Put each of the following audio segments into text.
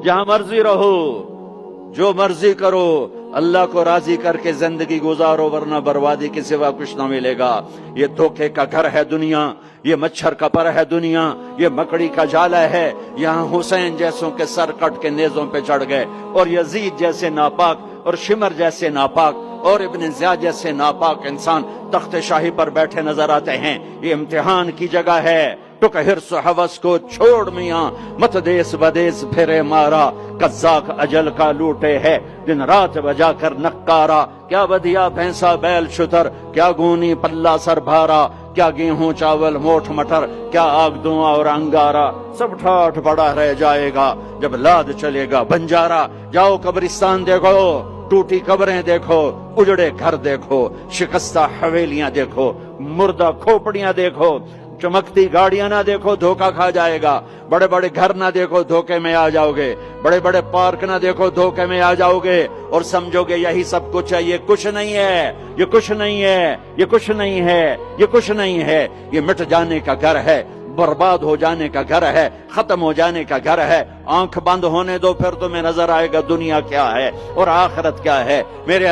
جہاں مرضی رہو، جو مرضی کرو، اللہ کو راضی کر کے زندگی گزارو، ورنہ بربادی کے سوا کچھ نہ ملے گا۔ یہ دھوکے کا گھر ہے دنیا، یہ مچھر کا پر ہے دنیا، یہ مکڑی کا جالا ہے۔ یہاں حسین جیسوں کے سر کٹ کے نیزوں پہ چڑھ گئے، اور یزید جیسے ناپاک، اور شمر جیسے ناپاک، اور ابن زیاد جیسے ناپاک انسان تخت شاہی پر بیٹھے نظر آتے ہیں۔ یہ امتحان کی جگہ ہے۔ ٹک حرص و ہوس کو چھوڑ میاں، مت دیس بدیس پھرے مارا، قزاق اجل کا لوٹے ہے دن رات بجا کر نکارا۔ کیا بدیا بھینسا بیل شتر، کیا گونی پلہ سر بھارا، کیا گیہوں چاول موٹھ مٹر، کیا آگ دھواں اور انگارا۔ سب ٹھاٹھ پڑا رہ جائے گا جب لاد چلے گا بنجارا۔ جاؤ قبرستان دیکھو، ٹوٹی قبریں دیکھو، اجڑے گھر دیکھو، شکستہ حویلیاں دیکھو، مردہ کھوپڑیاں دیکھو، چمکتی گاڑیاں نہ دیکھو، دھوکہ کھا جائے گا۔ بڑے بڑے گھر نہ دیکھو، دھوکے میں آ جاؤ گے۔ بڑے بڑے پارک نہ دیکھو، دھوکے میں آ جاؤ گے، اور سمجھو گے یہی سب کچھ ہے۔ یہ کچھ نہیں ہے، یہ کچھ نہیں ہے، یہ کچھ نہیں ہے، یہ کچھ نہیں ہے۔ یہ مٹ جانے کا گھر ہے، برباد ہو جانے کا گھر ہے، ختم ہو جانے کا گھر ہے۔ آنکھ بند ہونے دو، پھر تمہیں نظر آئے گا دنیا کیا ہے اور آخرت کیا ہے۔ میرے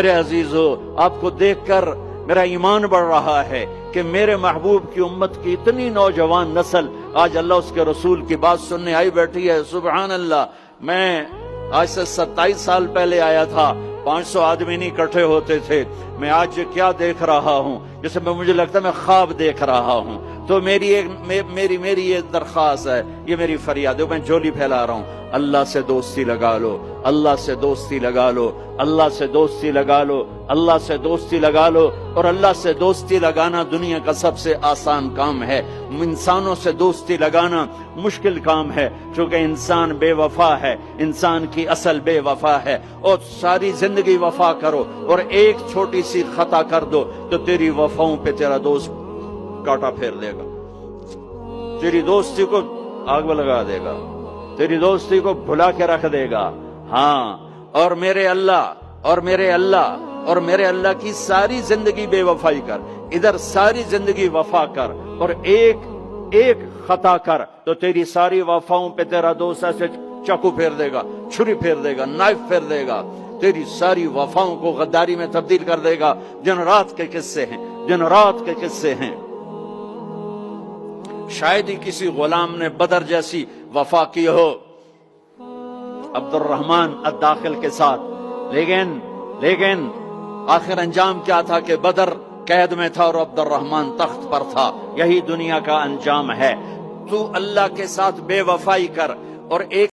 عزیزو، آپ کو دیکھ کر میرا ایمان بڑھ رہا ہے کہ میرے محبوب کی امت کی اتنی نوجوان نسل آج اللہ اس کے رسول کی بات سننے آئی بیٹھی ہے۔ سبحان اللہ۔ میں آج سے 27 سال پہلے آیا تھا، 500 آدمی نہیں اکٹھے ہوتے تھے۔ میں آج کیا دیکھ رہا ہوں، جیسے مجھے لگتا ہے میں خواب دیکھ رہا ہوں۔ تو میری یہ درخواست ہے، یہ میری فریاد ہے، میں جھولی پھیلا رہا ہوں۔ اللہ سے دوستی لگا لو، اللہ سے دوستی لگا لو، اللہ سے دوستی لگا لو، اللہ سے دوستی لگا لو۔ اور اللہ سے دوستی لگانا دنیا کا سب سے آسان کام ہے۔ انسانوں سے دوستی لگانا مشکل کام ہے، چونکہ انسان بے وفا ہے، انسان کی اصل بے وفا ہے۔ اور ساری زندگی وفا کرو اور ایک چھوٹی سی خطا کر دو تو تیری وفاؤں پہ تیرا دوست کاٹا پھیر دے گا، تیری دوستی کو آگ میں لگا دے گا، تیری دوستی کو بھلا کے رکھ دے گا۔ ہاں، اور میرے اللہ کی ساری زندگی بے وفائی کر، ادھر ساری زندگی وفا کر، اور ایک خطا کر تو تیری ساری وفاؤں پہ تیرا دوست ایسے چاقو پھیر دے گا، چھری پھیر دے گا، نائف پھیر دے گا، تیری ساری وفاؤں کو غداری میں تبدیل کر دے گا۔ دن رات کے قصے ہیں، دن رات کے قصے ہیں۔ شاید ہی کسی غلام نے بدر جیسی وفا کی ہو عبد الرحمن الداخل کے ساتھ، لیکن آخر انجام کیا تھا کہ بدر قید میں تھا اور عبد الرحمن تخت پر تھا۔ یہی دنیا کا انجام ہے۔ تو اللہ کے ساتھ بے وفائی کر اور ایک